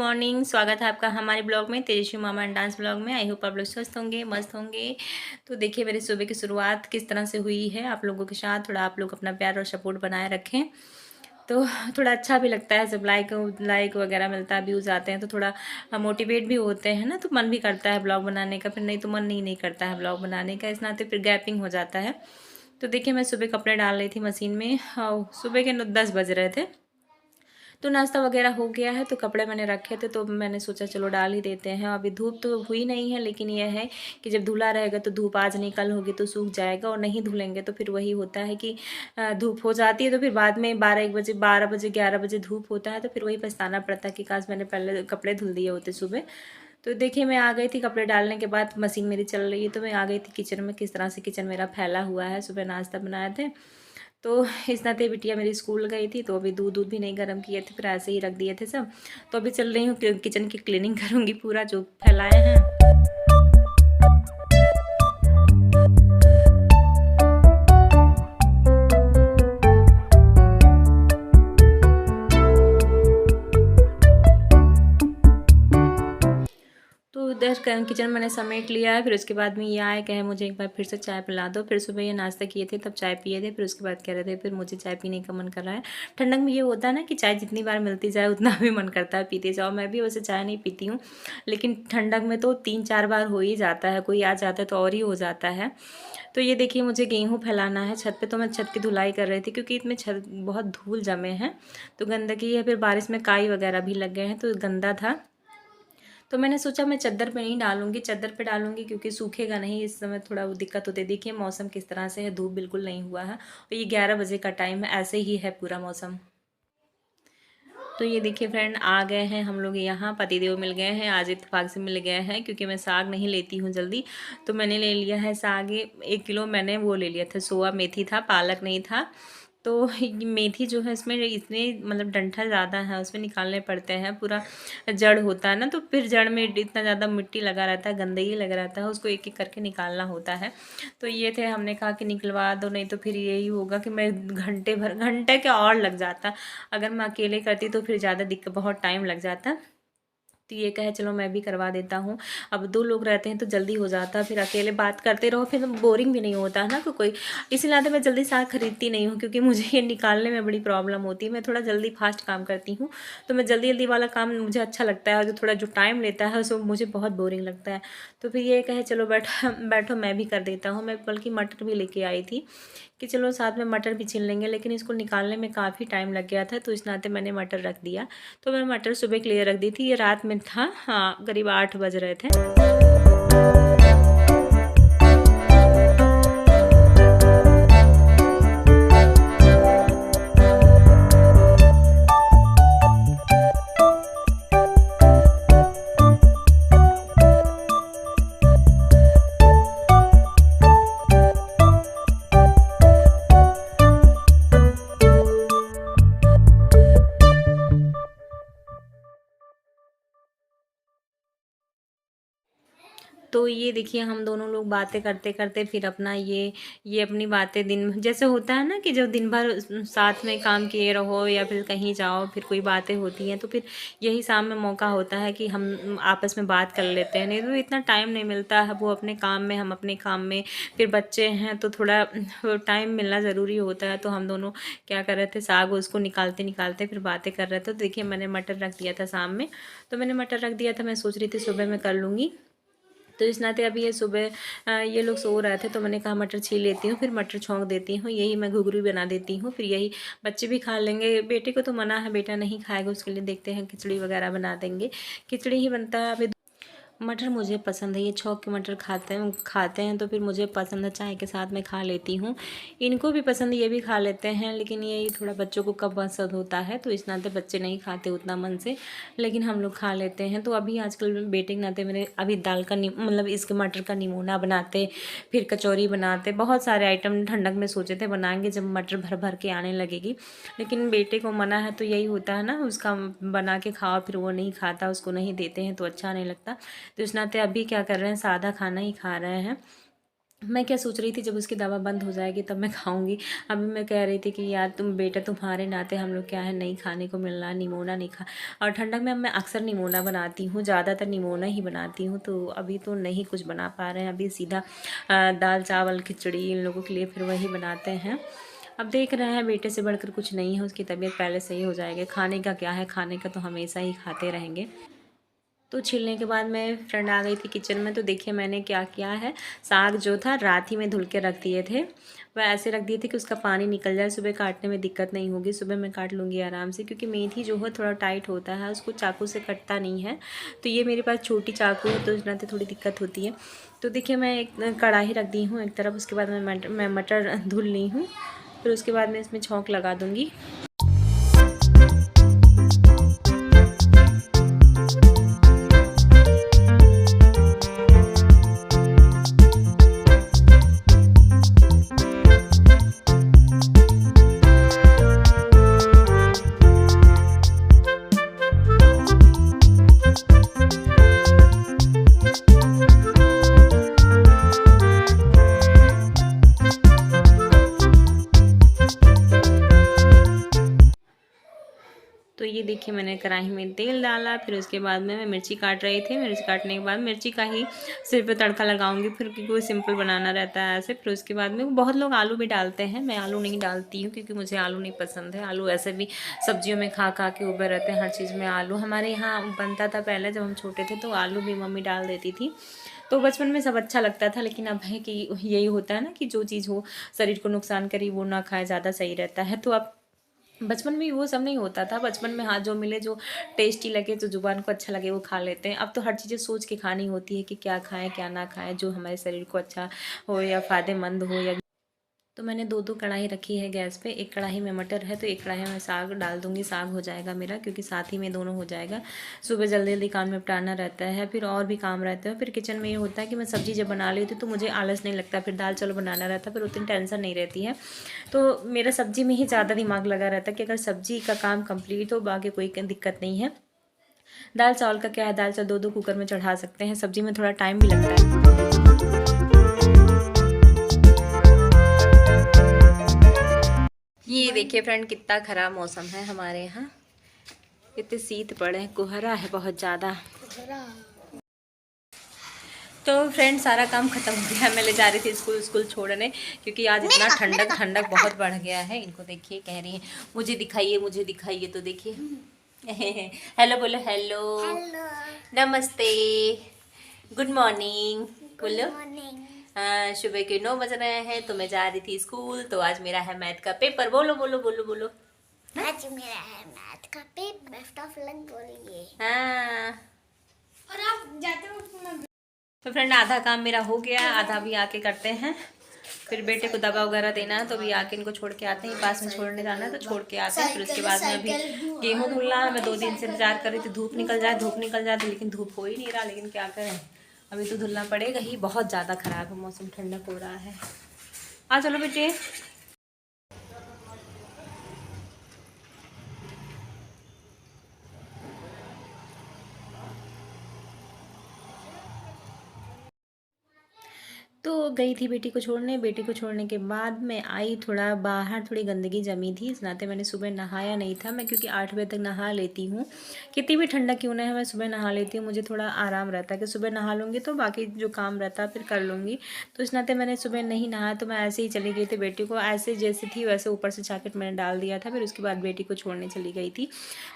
Morning. स्वागत है आपका हमारे ब्लॉग में, तेजस्वी मामा एंड डांस ब्लॉग में। आई होप आप लोग स्वस्थ होंगे, मस्त होंगे। तो देखिए मेरी सुबह की शुरुआत किस तरह से हुई है आप लोगों के साथ। थोड़ा आप लोग अपना प्यार और सपोर्ट बनाए रखें तो थोड़ा अच्छा भी लगता है। जब लाइक वगैरह मिलता है, व्यूज़ आते हैं तो थोड़ा मोटिवेट भी होते हैं ना, तो मन भी करता है ब्लॉग बनाने का। फिर नहीं तो मन नहीं करता है ब्लॉग बनाने का, इस नाते फिर गैपिंग हो जाता है। तो देखिए मैं सुबह कपड़े डाल रही थी मशीन में। सुबह के 10 बज रहे थे, तो नाश्ता वगैरह हो गया है। तो कपड़े मैंने रखे थे तो मैंने सोचा चलो डाल ही देते हैं। अभी धूप तो हुई नहीं है, लेकिन यह है कि जब धुला रहेगा तो धूप आज नहीं कल होगी तो सूख जाएगा, और नहीं धुलेंगे तो फिर वही होता है कि धूप हो जाती है। तो फिर बाद में 12 बजे 11 बजे धूप होता है, तो फिर वही पछताना पड़ता है कि काश मैंने पहले कपड़े धुल दिए होते सुबह। तो देखिए मैं आ गई थी कपड़े डालने के बाद, मशीन मेरी चल रही है। तो मैं आ गई थी किचन में। किस तरह से किचन मेरा फैला हुआ है, सुबह नाश्ता बनाए थे। तो इस नाते बिटिया मेरी स्कूल गई थी, तो अभी दूध भी नहीं गर्म किए थे, फिर ऐसे ही रख दिए थे सब। तो अभी चल रही हूँ किचन की क्लीनिंग करूँगी, पूरा जो फैलाए हैं। तो उधर किचन मैंने समेट लिया है। फिर उसके बाद में ये आए, कहे मुझे एक बार फिर से चाय पिला दो। फिर सुबह ये नाश्ता किए थे तब चाय पिए थे, फिर उसके बाद कह रहे थे फिर मुझे चाय पीने का मन कर रहा है। ठंडक में ये होता है ना कि चाय जितनी बार मिलती जाए उतना भी मन करता है पीते जाओ। मैं भी वैसे चाय नहीं पीती हूँ, लेकिन ठंडक में तो 3-4 बार हो ही जाता है। कोई आ जाता है तो और ही हो जाता है। तो ये देखिए मुझे गेहूँ फैलाना है छत पे। तो मैं छत की धुलाई कर रही थी, क्योंकि इसमें छत बहुत धूल जमे हैं, तो गंदगी है। फिर बारिश में काई वगैरह भी लग गए हैं, तो गंदा था। तो मैंने सोचा मैं चद्दर पे नहीं डालूंगी, चद्दर पे डालूंगी क्योंकि सूखेगा नहीं। इस समय थोड़ा दिक्कत होती है। देखिए मौसम किस तरह से है, धूप बिल्कुल नहीं हुआ है, और ये 11 बजे का टाइम है, ऐसे ही है पूरा मौसम। तो ये देखिए फ्रेंड आ गए हैं हम लोग यहाँ, पतिदेव मिल गए हैं, आज इत्तेफाक से मिल गए हैं। क्योंकि मैं साग नहीं लेती हूँ जल्दी, तो मैंने ले लिया है साग। 1 किलो मैंने वो ले लिया था, सोया मेथी था, पालक नहीं था। तो ये मेथी जो है इसमें इतने मतलब डंठल ज़्यादा है, उसमें निकालने पड़ते हैं। पूरा जड़ होता है ना, तो फिर जड़ में इतना ज़्यादा मिट्टी लगा रहता है, गंदगी लगा रहता है, उसको एक एक करके निकालना होता है। तो ये थे, हमने कहा कि निकलवा दो, नहीं तो फिर यही होगा कि मैं घंटे के और लग जाता। अगर मैं अकेले करती तो फिर ज़्यादा दिक्कत, बहुत टाइम लग जाता। तो ये कहे चलो मैं भी करवा देता हूँ। अब 2 लोग रहते हैं तो जल्दी हो जाता है, फिर अकेले बात करते रहो फिर बोरिंग भी नहीं होता है ना कोई। इसीलिए मैं जल्दी साग खरीदती नहीं हूँ, क्योंकि मुझे ये निकालने में बड़ी प्रॉब्लम होती है। मैं थोड़ा जल्दी फास्ट काम करती हूँ, तो मैं जल्दी जल्दी वाला काम मुझे अच्छा लगता है, और जो थोड़ा जो टाइम लेता है उसको मुझे बहुत बोरिंग लगता है। तो फिर ये कहे चलो बैठो मैं भी कर देता हूँ। मैं बल्कि मटर भी लेके आई थी कि चलो साथ में मटर भी छील लेंगे, लेकिन इसको निकालने में काफ़ी टाइम लग गया था, तो इस नाते मैंने मटर रख दिया। तो मैं मटर सुबह के लिए रख दी थी, ये रात में था, हाँ करीब 8 बज रहे थे। तो ये देखिए हम दोनों लोग बातें करते करते फिर अपना ये अपनी बातें, दिन जैसे होता है ना कि जब दिन भर साथ में काम किए रहो या फिर कहीं जाओ, फिर कोई बातें होती हैं, तो फिर यही शाम में मौका होता है कि हम आपस में बात कर लेते हैं। नहीं तो इतना टाइम नहीं मिलता है, वो अपने काम में हम अपने काम में, फिर बच्चे हैं तो थोड़ा टाइम मिलना ज़रूरी होता है। तो हम दोनों क्या कर रहे थे, साग उसको निकालते निकालते फिर बातें कर रहे थे। तो देखिए मैंने मटर रख दिया था शाम में, तो मैंने मटर रख दिया था, मैं सोच रही थी सुबह में कर लूँगी। तो इस नाते अभी ये सुबह ये लोग सो रहे थे, तो मैंने कहा मटर छील लेती हूँ, फिर मटर छौंक देती हूँ, यही मैं घुघरू बना देती हूँ, फिर यही बच्चे भी खा लेंगे। बेटे को तो मना है, बेटा नहीं खाएगा, उसके लिए देखते हैं खिचड़ी वगैरह बना देंगे। खिचड़ी ही बनता है अभी। मटर मुझे पसंद है, ये छौंक के मटर खाते हैं तो फिर मुझे पसंद है, चाय के साथ में खा लेती हूँ। इनको भी पसंद है, ये भी खा लेते हैं, लेकिन ये थोड़ा बच्चों को कब पसंद होता है, तो इस नाते बच्चे नहीं खाते उतना मन से, लेकिन हम लोग खा लेते हैं। तो अभी आजकल बेटे के नाते मेरे अभी दाल का मतलब इसके मटर का निमोना बनाते, फिर कचौरी बनाते, बहुत सारे आइटम ठंडक में सोचे थे बनाएंगे जब मटर भर भर के आने लगेगी, लेकिन बेटे को मना है। तो यही होता है ना, उसका बना के खाओ फिर वो नहीं खाता, उसको नहीं देते हैं तो अच्छा नहीं लगता। तो इस नाते अभी क्या कर रहे हैं, सादा खाना ही खा रहे हैं। मैं क्या सोच रही थी, जब उसकी दवा बंद हो जाएगी तब मैं खाऊंगी। अभी मैं कह रही थी कि यार तुम बेटा, तुम्हारे नाते हम लोग क्या है नहीं खाने को मिल रहा, निमोना नहीं खा। और ठंडक में अब मैं अक्सर निमोना बनाती हूँ, ज़्यादातर निमोना ही बनाती हूँ। तो अभी तो नहीं कुछ बना पा रहे हैं, अभी सीधा दाल चावल खिचड़ी इन लोगों के लिए फिर वही बनाते हैं। अब देख रहे हैं, बेटे से बढ़कर कुछ नहीं है, उसकी तबीयत पहले सही हो जाएगी। खाने का क्या है, खाने का तो हमेशा ही खाते रहेंगे। तो छीलने के बाद मैं फ्रेंड आ गई थी किचन में। तो देखिए मैंने क्या किया है, साग जो था रात ही में धुल के रख दिए थे, वह ऐसे रख दिए थे कि उसका पानी निकल जाए, सुबह काटने में दिक्कत नहीं होगी। सुबह मैं काट लूँगी आराम से, क्योंकि मेथी जो है थोड़ा टाइट होता है, उसको चाकू से कटता नहीं है। तो ये मेरे पास छोटी चाकू है, तो इसमें थोड़ी दिक्कत होती है। तो देखिए मैं एक कढ़ाई रख दी हूँ एक तरफ, उसके बाद मैं मटर धुल ली हूँ, फिर उसके बाद मैं इसमें छौंक लगा दूँगी। तो ये देखिए मैंने कढ़ाई में तेल डाला, फिर उसके बाद में मैं मिर्ची काट रही थी। मिर्ची काटने के बाद मिर्ची का ही सिर पे तड़का लगाऊंगी, फिर क्योंकि वो सिंपल बनाना रहता है ऐसे। फिर उसके बाद में बहुत लोग आलू भी डालते हैं, मैं आलू नहीं डालती हूँ क्योंकि मुझे आलू नहीं पसंद है। आलू ऐसे भी सब्जियों में खा खा के उबर रहते हैं, हर चीज़ में आलू। हमारे यहाँ बनता था पहले जब हम छोटे थे, तो आलू भी मम्मी डाल देती थी। तो बचपन में सब अच्छा लगता था, लेकिन अब है कि यही होता है ना कि जो चीज़ हो शरीर को नुकसान करे वो ना खाए, ज़्यादा सही रहता है। तो अब बचपन में वो सब नहीं होता था। बचपन में हाँ, जो मिले, जो टेस्टी लगे, जो जुबान को अच्छा लगे वो खा लेते हैं। अब तो हर चीज़ें सोच के खानी होती है कि क्या खाएं क्या ना खाएं, जो हमारे शरीर को अच्छा हो या फ़ायदेमंद हो। या तो मैंने दो दो कढ़ाई रखी है गैस पे। एक कढ़ाई में मटर है, तो एक कढ़ाई में साग डाल दूंगी। साग हो जाएगा मेरा, क्योंकि साथ ही में दोनों हो जाएगा। सुबह जल्दी जल्दी काम निपटाना रहता है, फिर और भी काम रहता है। फिर किचन में ये होता है कि मैं सब्ज़ी जब बना लेती हूँ तो मुझे आलस नहीं लगता, फिर दाल चावल बनाना रहता है, फिर उतनी टेंशन नहीं रहती है। तो मेरा सब्ज़ी में ही ज़्यादा दिमाग लगा रहता है कि अगर सब्ज़ी का काम कंप्लीट हो, बाकी कोई दिक्कत नहीं है। दाल चावल का क्या है, दाल चावल दो दो कुकर में चढ़ा सकते हैं, सब्ज़ी में थोड़ा टाइम भी लगता है। ये देखिए फ्रेंड, कितना ख़राब मौसम है हमारे यहाँ, इतने शीत पड़े हैं, कोहरा है बहुत ज़्यादा। तो फ्रेंड सारा काम ख़त्म हो गया, मैं ले जा रही थी स्कूल छोड़ने, क्योंकि आज इतना ठंडक बहुत बढ़ गया है। इनको देखिए कह रही है मुझे दिखाइए मुझे दिखाइए, तो देखिए हेलो बोलो, हेलो नमस्ते, गुड मॉर्निंग बोलो। सुबह के 9 बज रहे हैं, तो मैं जा रही थी स्कूल। तो आज मेरा है मैथ का पेपर, बोलो बोलो बोलो बोलो। आज मेरा है मैथ का पेपर, बेस्ट ऑफ लक बोलिए। हाँ, और आप जाते हो? तो फ्रेंड आधा काम मेरा हो गया, आधा भी आके करते हैं। फिर बेटे को दवा वगैरह देना है, तो अभी आके इनको छोड़ के आते हैं। पास में छोड़ने जाना है तो छोड़ के आते हैं। फिर उसके बाद में अभी गेहूँ धुलना है। मैं 2 दिन से इंतजार कर रही थी धूप निकल जाए, लेकिन धूप हो ही नहीं रहा। लेकिन क्या करें, अभी तो धुलना पड़ेगा ही। बहुत ज़्यादा ख़राब है मौसम, ठंडक हो रहा है। आ चलो बेटे। तो गई थी बेटी को छोड़ने। बेटी को छोड़ने के बाद मैं आई, थोड़ा बाहर थोड़ी गंदगी जमी थी, इस नाते मैंने सुबह नहाया नहीं था। मैं क्योंकि 8 बजे तक नहा लेती हूँ, कितनी भी ठंडक क्यों ना है, मैं सुबह नहा लेती हूँ। मुझे थोड़ा आराम रहता है कि सुबह नहा लूँगी तो बाकी जो काम रहता है फिर कर लूँगी। तो इस नाते मैंने सुबह नहीं नहाया, तो मैं ऐसे ही चली गई थी। बेटी को ऐसे जैसे थी वैसे ऊपर से जैकेट मैंने डाल दिया था। फिर उसके बाद बेटी को छोड़ने चली गई थी।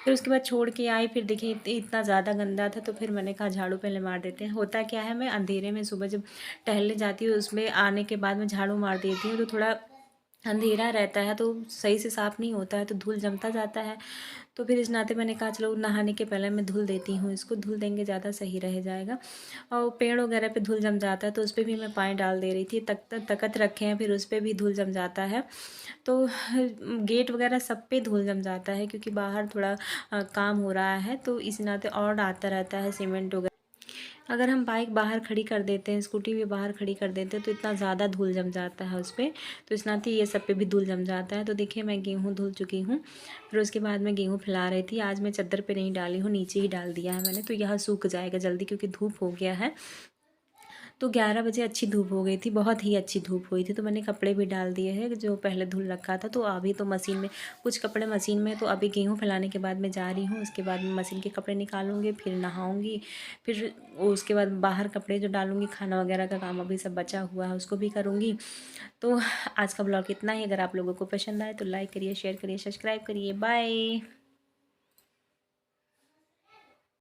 फिर उसके बाद छोड़ के आई, फिर देखिए इतना ज़्यादा गंदा था, तो फिर मैंने कहा झाड़ू पहले मार देते हैं। होता क्या है, मैं अंधेरे में सुबह जब टहलने जाती हूँ, उसमें आने के बाद मैं झाड़ू मार देती हूँ, तो थोड़ा अंधेरा रहता है तो सही से साफ़ नहीं होता है, तो धूल जमता जाता है। तो फिर इस नाते मैंने कहा चलो नहाने के पहले मैं धुल देती हूँ इसको, धुल देंगे ज़्यादा सही रह जाएगा। और पेड़ वगैरह पे धूल जम जाता है, तो उस पर भी मैं पानी डाल दे रही थी। तकत रखे हैं, फिर उस पर भी धूल जम जाता है। तो गेट वगैरह सब पे धूल जम जाता है, क्योंकि बाहर थोड़ा काम हो रहा है, तो इस नाते और आता रहता है सीमेंट वगैरह। अगर हम बाइक बाहर खड़ी कर देते हैं, स्कूटी भी बाहर खड़ी कर देते हैं, तो इतना ज़्यादा धूल जम जाता है उस पर। तो इस नाते ये सब पे भी धूल जम जाता है। तो देखिए मैं गेहूँ धुल चुकी हूँ। फिर उसके बाद मैं गेहूँ फैला रही थी। आज मैं चद्दर पे नहीं डाली हूँ, नीचे ही डाल दिया है मैंने, तो यह सूख जाएगा जल्दी क्योंकि धूप हो गया है। तो 11 बजे अच्छी धूप हो गई थी, बहुत ही अच्छी धूप हुई थी। तो मैंने कपड़े भी डाल दिए हैं जो पहले धुल रखा था। तो अभी तो मशीन में कुछ कपड़े मशीन में, तो अभी गेहूँ फैलाने के बाद मैं जा रही हूँ। उसके बाद मैं मशीन के कपड़े निकालूंगी, फिर नहाऊंगी, फिर उसके बाद बाहर कपड़े जो डालूंगी, खाना वगैरह का काम अभी सब बचा हुआ है उसको भी करूँगी। तो आज का ब्लॉग इतना ही। अगर आप लोगों को पसंद आए तो लाइक करिए, शेयर करिए, सब्सक्राइब करिए। बाय।